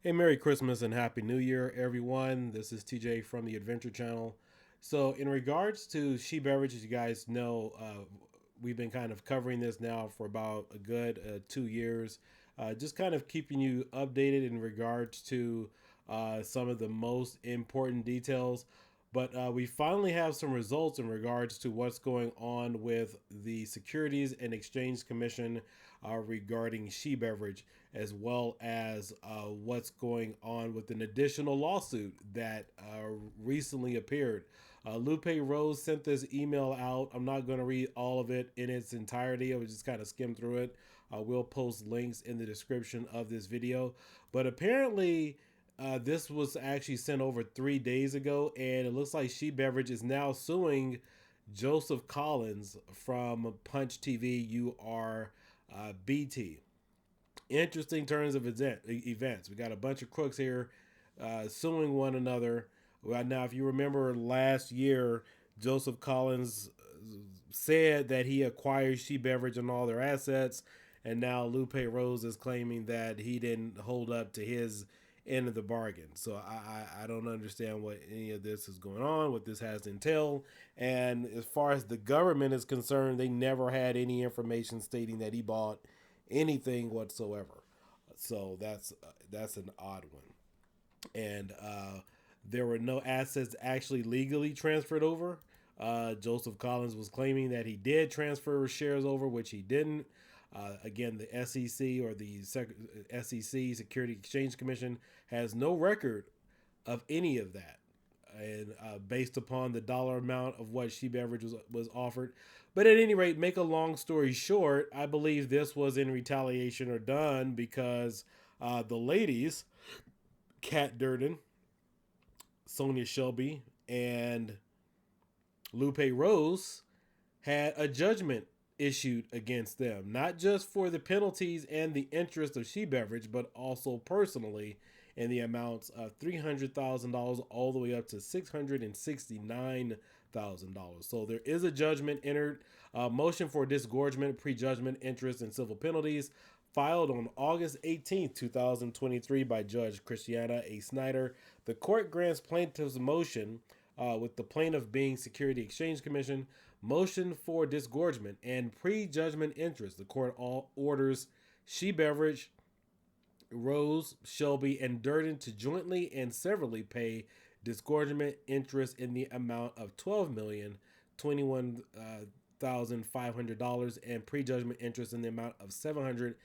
Hey, Merry Christmas and Happy New Year, everyone. This is TJ from the Adventure Channel. So, in regards to SHE Beverage, as you guys know, we've been kind of covering this now for about a good 2 years. Just kind of keeping you updated in regards to some of the most important details. But we finally have some results in regards to what's going on with the Securities and Exchange Commission regarding SHE Beverage, as well as what's going on with an additional lawsuit that recently appeared. Lupe Rose sent this email out. I'm not going to read all of it in its entirety. I will just kind of skim through it. We'll post links in the description of this video. But apparently, this was actually sent over 3 days ago, and it looks like SHE Beverage is now suing Joseph Collins from Punch TV URBT. Interesting turns of events. We got a bunch of crooks here suing one another. Well, now, if you remember last year, Joseph Collins said that he acquired SHE Beverage and all their assets, and now Lupe Rose is claiming that he didn't hold up to his end of the bargain. So I don't understand what any of this is going on, what this has to entail. And as far as the government is concerned, they never had any information stating that he bought anything whatsoever. So that's an odd one. And there were no assets actually legally transferred over. Joseph Collins was claiming that he did transfer shares over, which he didn't. Again, the SEC or the SEC, Security Exchange Commission, has no record of any of that. And based upon the dollar amount of what SHE Beverage was offered. But at any rate, make a long story short, I believe this was in retaliation or done because the ladies, Kat Durden, Sonia Shelby, and Lupe Rose, had a judgment issued against them, not just for the penalties and the interest of SHE Beverage, but also personally in the amounts of $300,000 all the way up to $669,000. So there is a judgment entered. Motion for disgorgement, prejudgment interest, and civil penalties filed on August 18th, 2023 by Judge Christina A. Snyder. The court grants plaintiff's motion, with the plaintiff being Security Exchange Commission, motion for disgorgement and prejudgment interest. The court all orders SHE Beverage, Rose, Shelby, and Dirden to jointly and severally pay disgorgement interest in the amount of $12,021,500 and prejudgment interest in the amount of $738,000,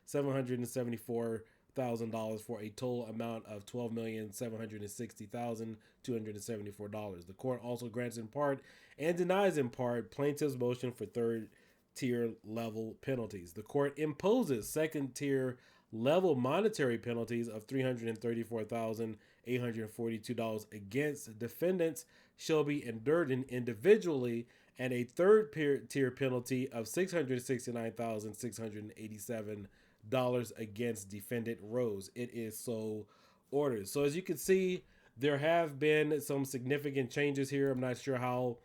$774,000 for a total amount of $12,760,274. The court also grants in part and denies in part plaintiff's motion for third tier level penalties. The court imposes second tier level monetary penalties of $334,842 against defendants Shelby and Dirden individually, and a third tier penalty of $669,687 against defendant Rose. It is so ordered. So as you can see, there have been some significant changes here. I'm not sure how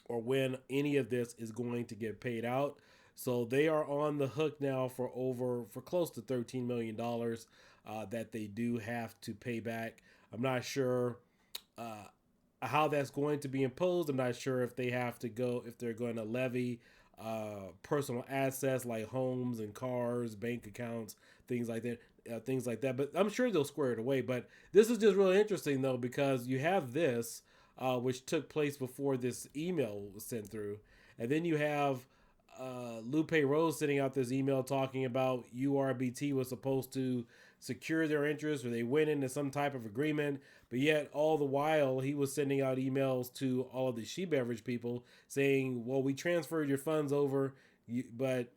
or when any of this is going to get paid out. So they are on the hook now for close to $13 million that they do have to pay back. I'm not sure how that's going to be imposed. I'm not sure if they're going to levy personal assets like homes and cars, bank accounts, things like that. But I'm sure they'll square it away. But this is just really interesting though, because you have this, which took place before this email was sent through. And then you have Lupe Rose sending out this email talking about URBT was supposed to secure their interests, or they went into some type of agreement. But yet, all the while, he was sending out emails to all of the SHE Beverage people saying, well, we transferred your funds over, but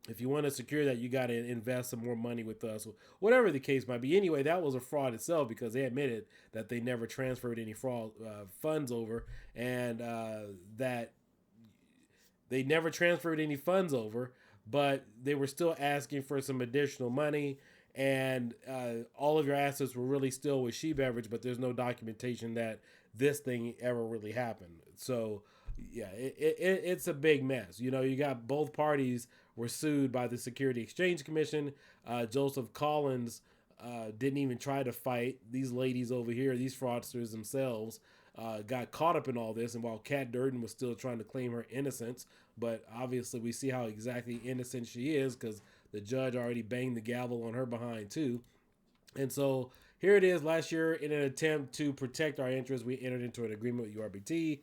if you want to secure that, you got to invest some more money with us, whatever the case might be. Anyway, that was a fraud itself, because they admitted that they never transferred any fraud funds over, and that they never transferred any funds over, but they were still asking for some additional money, and all of your assets were really still with SHE Beverage, but there's no documentation that this thing ever really happened. So yeah, it's a big mess. You know, you got both parties were sued by the Securities Exchange Commission. Joseph Collins didn't even try to fight. These ladies over here, these fraudsters themselves, got caught up in all this. And while Kat Durden was still trying to claim her innocence, but obviously we see how exactly innocent she is because the judge already banged the gavel on her behind too. And so here it is. Last year, in an attempt to protect our interests, we entered into an agreement with URBT.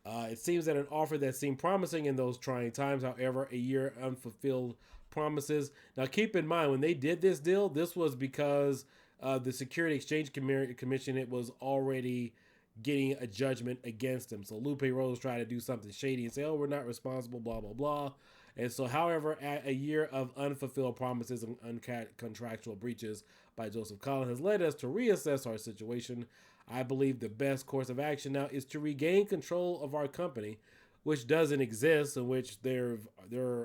It seems that an offer that seemed promising in those trying times, however, a year unfulfilled promises. Now, keep in mind, when they did this deal, this was because the Security Exchange Commission, it was already getting a judgment against them. So Lupe Rose tried to do something shady and say, oh, we're not responsible, blah, blah, blah. And so, however, a year of unfulfilled promises and contractual breaches by Joseph Collins has led us to reassess our situation. I believe the best course of action now is to regain control of our company, which doesn't exist and which they're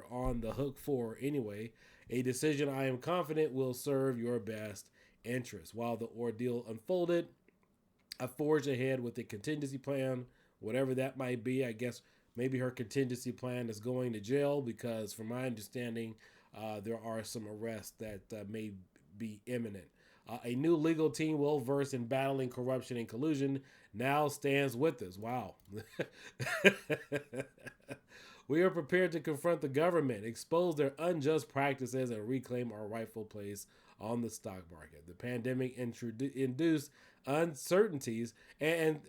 on the hook for anyway. A decision I am confident will serve your best interest. While the ordeal unfolded, I forged ahead with a contingency plan, whatever that might be. I guess maybe her contingency plan is going to jail because, from my understanding, there are some arrests that may be imminent. A new legal team well versed in battling corruption and collusion now stands with us. Wow. We are prepared to confront the government, expose their unjust practices, and reclaim our rightful place on the stock market. The pandemic induced uncertainties. And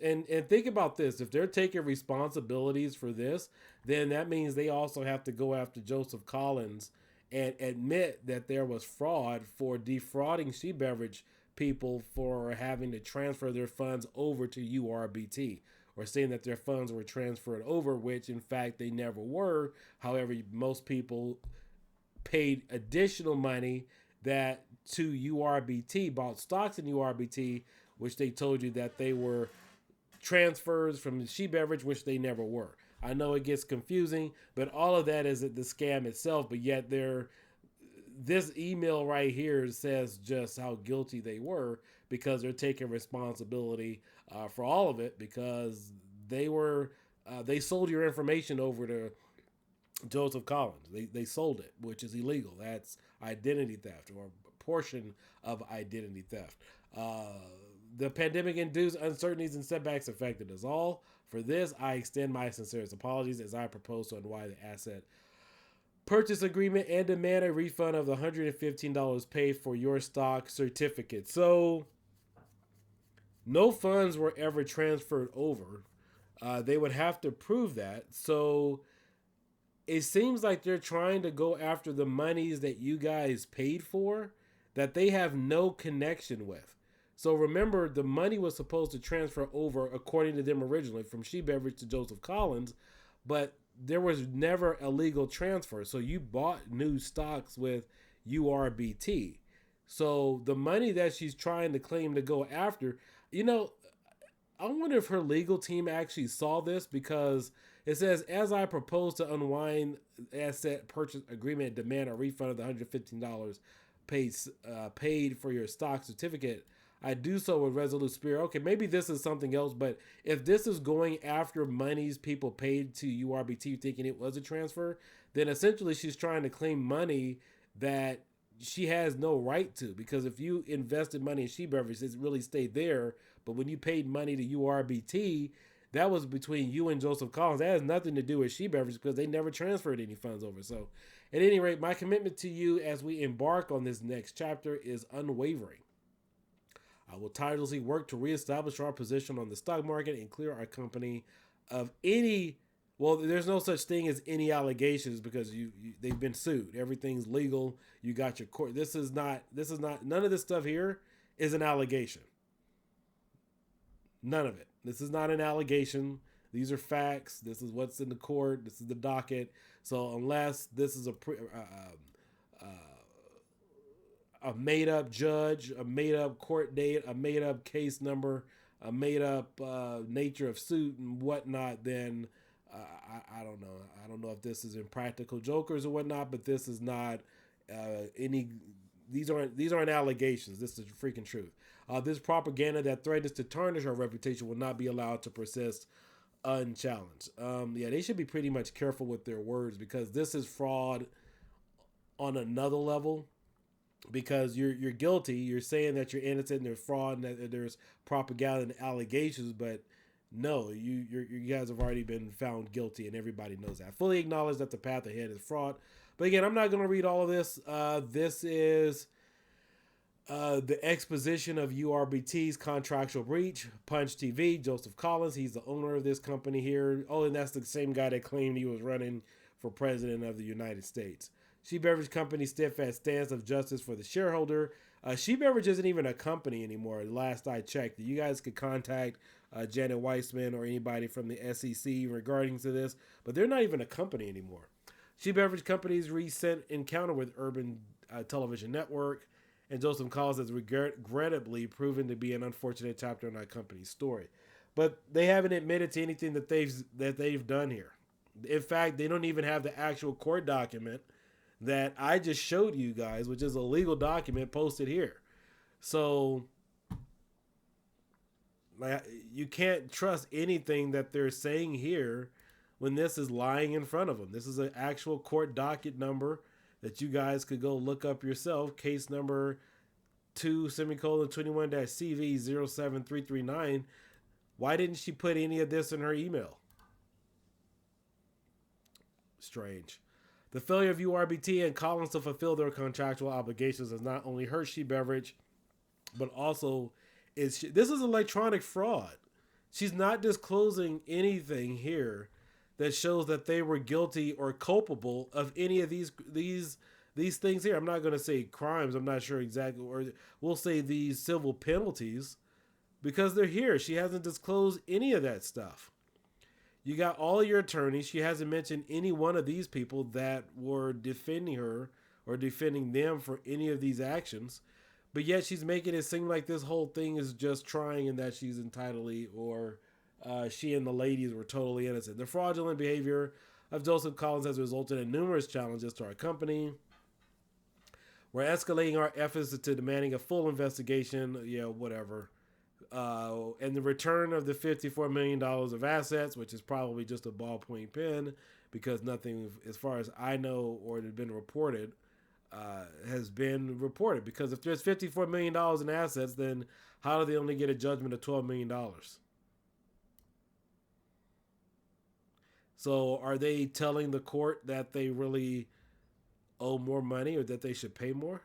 think about this. If they're taking responsibilities for this, then that means they also have to go after Joseph Collins and admit that there was fraud for defrauding SHE Beverage people for having to transfer their funds over to URBT, or saying that their funds were transferred over, which in fact they never were. However, most people paid additional money that to URBT, bought stocks in URBT, which they told you that they were transfers from SHE Beverage, which they never were. I know it gets confusing, but all of that is the scam itself. But yet this email right here says just how guilty they were because they're taking responsibility for all of it because they sold your information over to Joseph Collins. They sold it, which is illegal. That's identity theft or a portion of identity theft. The pandemic induced uncertainties and setbacks affected us all. For this, I extend my sincerest apologies as I propose to unwind the asset purchase agreement and demand a refund of the $115 paid for your stock certificate. So, no funds were ever transferred over. They would have to prove that. So, it seems like they're trying to go after the monies that you guys paid for that they have no connection with. So remember, the money was supposed to transfer over, according to them originally, from SHE Beverage to Joseph Collins, but there was never a legal transfer. So you bought new stocks with URBT. So the money that she's trying to claim to go after, I wonder if her legal team actually saw this, because it says, as I propose to unwind asset purchase agreement, demand a refund of the $115 paid for your stock certificate, I do so with resolute spirit. Okay, maybe this is something else, but if this is going after monies people paid to URBT thinking it was a transfer, then essentially she's trying to claim money that she has no right to, because if you invested money in SHE Beverage, it really stayed there. But when you paid money to URBT, that was between you and Joseph Collins. That has nothing to do with SHE Beverage because they never transferred any funds over. So at any rate, my commitment to you as we embark on this next chapter is unwavering. I will tirelessly work to reestablish our position on the stock market and clear our company of any, well, there's no such thing as any allegations because they've been sued. Everything's legal. You got your court. This is not, none of this stuff here is an allegation. None of it. This is not an allegation. These are facts. This is what's in the court. This is the docket. So unless this is a made-up judge, a made-up court date, a made-up case number, a made-up nature of suit and whatnot, then I don't know. I don't know if this is Impractical Jokers or whatnot, but this is not any. These aren't allegations. This is the freaking truth. This propaganda that threatens to tarnish our reputation will not be allowed to persist unchallenged. They should be pretty much careful with their words because this is fraud on another level, because you're guilty. You're saying that you're innocent and there's fraud and that there's propaganda and allegations, but no, you guys have already been found guilty, and everybody knows that. I fully acknowledge that the path ahead is fraud, but again, I'm not going to read all of this. This is the exposition of URBT's contractual breach. Punch TV, Joseph Collins, he's the owner of this company here. Oh, and that's the same guy that claimed he was running for president of the United States. SHE Beverage Company steadfast stance of justice for the shareholder. SHE Beverage isn't even a company anymore. Last I checked, you guys could contact Janet Weissman or anybody from the SEC regarding to this, but they're not even a company anymore. SHE Beverage Company's recent encounter with Urban Television Network and Joseph Collins has regrettably proven to be an unfortunate chapter in our company's story. But they haven't admitted to anything that they've done here. In fact, they don't even have the actual court document that I just showed you guys, which is a legal document posted here. So you can't trust anything that they're saying here when this is lying in front of them. This is an actual court docket number that you guys could go look up yourself. Case number 2:21-CV07339. Why didn't she put any of this in her email? Strange. The failure of URBT and Collins to fulfill their contractual obligations has not only hurt SHE Beverage, but also this is electronic fraud. She's not disclosing anything here that shows that they were guilty or culpable of any of these things here. I'm not going to say crimes. I'm not sure exactly, or we'll say these civil penalties, because they're here. She hasn't disclosed any of that stuff. You got all your attorneys. She hasn't mentioned any one of these people that were defending her or defending them for any of these actions. But yet she's making it seem like this whole thing is just trying and that she's entitled, or she and the ladies were totally innocent. The fraudulent behavior of Joseph Collins has resulted in numerous challenges to our company. We're escalating our efforts to demanding a full investigation. Yeah, whatever. And the return of the $54 million of assets, which is probably just a ballpoint pen, because nothing, as far as I know, or it had been reported, has been reported. Because if there's $54 million in assets, then how do they only get a judgment of $12 million? So are they telling the court that they really owe more money, or that they should pay more?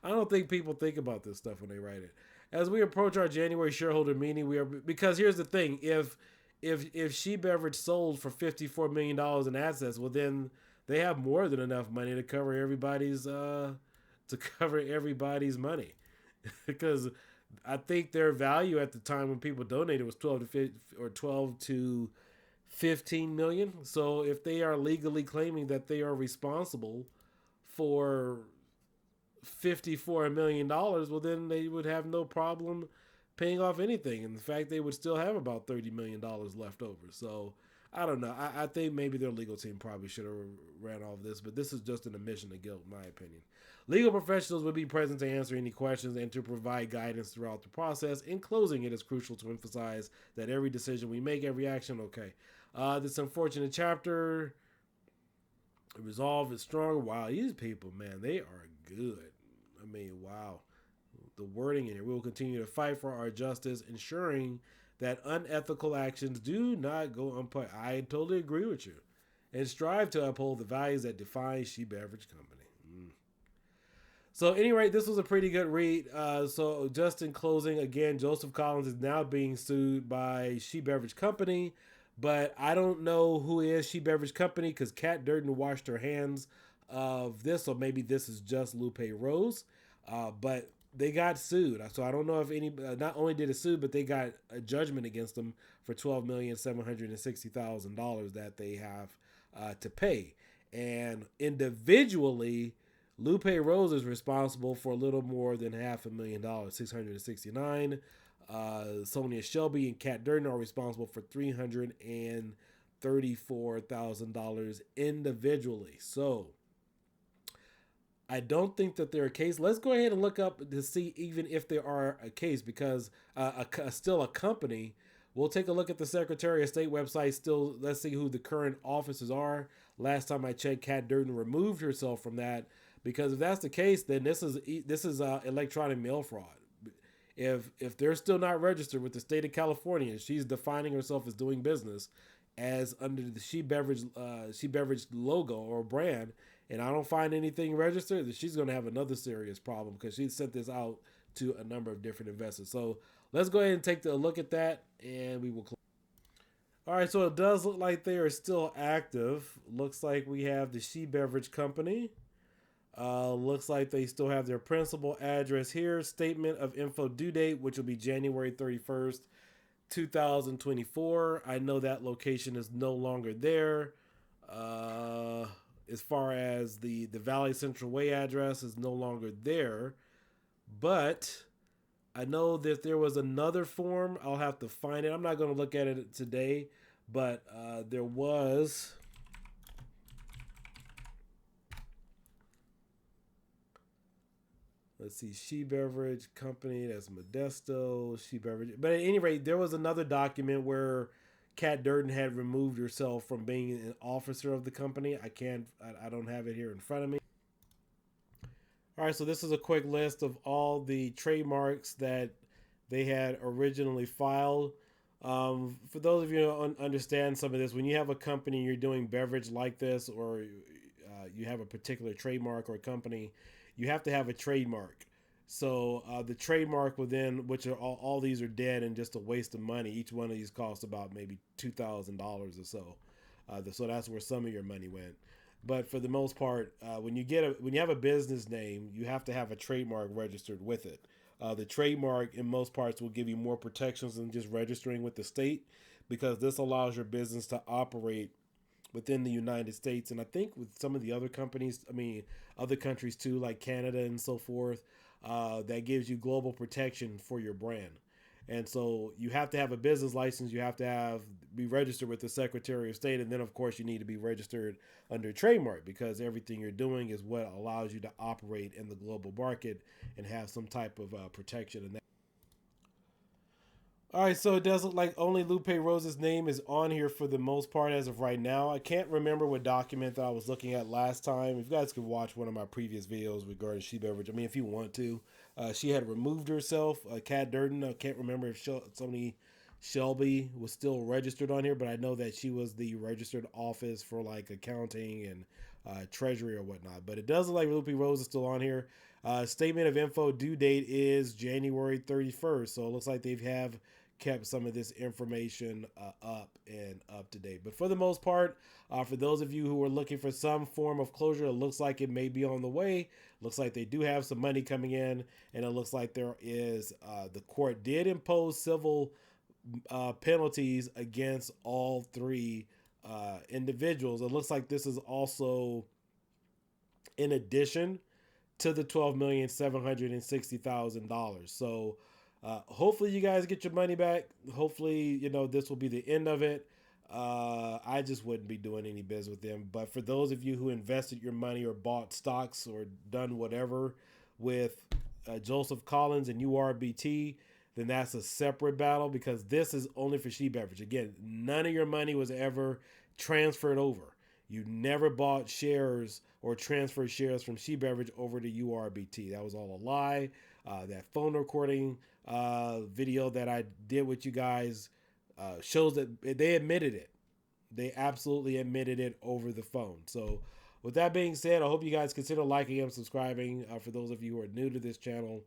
I don't think people think about this stuff when they write it. As we approach our January shareholder meeting, because here's the thing: if SHE Beverage sold for $54 million in assets, well, then they have more than enough money to cover everybody's money, because I think their value at the time when people donated was 12 to 15 million. So if they are legally claiming that they are responsible for $54 million, well, then they would have no problem paying off anything. In fact, they would still have about $30 million left over. So I don't know. I think maybe their legal team probably should have ran all of this, but this is just an admission of guilt, in my opinion. Legal professionals will be present to answer any questions and to provide guidance throughout the process. In closing, it is crucial to emphasize that every decision we make, every action, this unfortunate chapter, resolve is strong. Wow, these people, man, they are good. I mean, wow. The wording in here: we will continue to fight for our justice, ensuring that unethical actions do not go unpunished. I totally agree with you. And strive to uphold the values that define SHE Beverage Company. So, anyway, this was a pretty good read. So, just in closing, again, Joseph Collins is now being sued by SHE Beverage Company. But I don't know who is SHE Beverage Company, because Kat Durden washed her hands of this, or maybe this is just Lupe Rose. But they got sued. So I don't know if not only did it sue, but they got a judgment against them for $12,760,000 that they have to pay. And individually, Lupe Rose is responsible for a little more than $500,000, $669,000. Sonia Shelby and Kat Dirden are responsible for $334,000 individually. So I don't think that they're a case. Let's go ahead and look up to see even if they are a case, because still a company We'll take a look at the Secretary of State website still. Let's see who the current officers are. Last time I checked, Kat Durden removed herself from that, because if that's the case, then this is electronic mail fraud. If they're still not registered with the state of California, she's defining herself as doing business as under the SHE Beverage logo or brand, and I don't find anything registered, then she's going to have another serious problem, because she sent this out to a number of different investors. So let's go ahead and take a look at that, and we will close. All right, so it does look like they are still active. Looks like we have the SHE Beverage Company. Looks like they still have their principal address here. Statement of info due date, which will be January 31st, 2024. I know that location is no longer there. As far as the Valley Central Way address is no longer there. But I know that there was another form. I'll have to find it. I'm not going to look at it today, but there was... Let's see, SHE Beverage Company, that's Modesto, SHE Beverage. But at any rate, there was another document where Kat Durden had removed herself from being an officer of the company. I don't have it here in front of me. All right, so this is a quick list of all the trademarks that they had originally filed. For those of you who understand some of this, when you have a company, you're doing beverage like this, or you have a particular trademark or company, you have to have a trademark. So the trademark within, which are all these are dead and just a waste of money. Each one of these costs about maybe $2,000 or so. So that's where some of your money went. But for the most part, when you have a business name, you have to have a trademark registered with it. The trademark in most parts will give you more protections than just registering with the state, because this allows your business to operate within the United States. And I think with some of the other companies, other countries too, like Canada and so forth, that gives you global protection for your brand. And so you have to have a business license. You have to be registered with the Secretary of State. And then, of course, you need to be registered under trademark, because everything you're doing is what allows you to operate in the global market and have some type of protection in that. All right, so it does look like only Lupe Rose's name is on here for the most part as of right now. I can't remember what document that I was looking at last time. If you guys could watch one of my previous videos regarding SHE Beverage, if you want to. She had removed herself, Kat Durden. I can't remember if Shelby was still registered on here, but I know that she was the registered office for like accounting and treasury or whatnot. But it does look like Lupe Rose is still on here. Statement of info due date is January 31st. So it looks like they have kept some of this information up to date. But for the most part, for those of you who are looking for some form of closure, it looks like it may be on the way. Looks like they do have some money coming in, and it looks like there is the court did impose civil penalties against all three individuals. It looks like this is also in addition to the $12,760,000. So hopefully you guys get your money back. Hopefully, this will be the end of it. I just wouldn't be doing any business with them. But for those of you who invested your money or bought stocks or done whatever with Joseph Collins and URBT, then that's a separate battle, because this is only for SHE Beverage. Again, none of your money was ever transferred over. You never bought shares or transferred shares from SHE Beverage over to URBT. That was all a lie. That phone recording video that I did with you guys shows that they admitted it. They absolutely admitted it over the phone. So with that being said, I hope you guys consider liking and subscribing. For those of you who are new to this channel,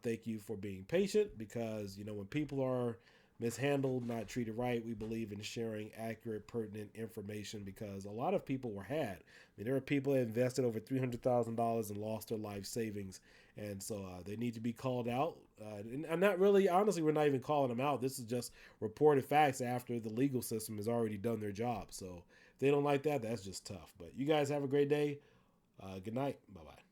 thank you for being patient, because when people are mishandled, not treated right, we believe in sharing accurate, pertinent information, because a lot of people were had. There are people that invested over $300,000 and lost their life savings, and so they need to be called out. And not really, honestly, we're not even calling them out. This is just reported facts after the legal system has already done their job. So if they don't like that, that's just tough. But you guys have a great day. Good night. Bye-bye.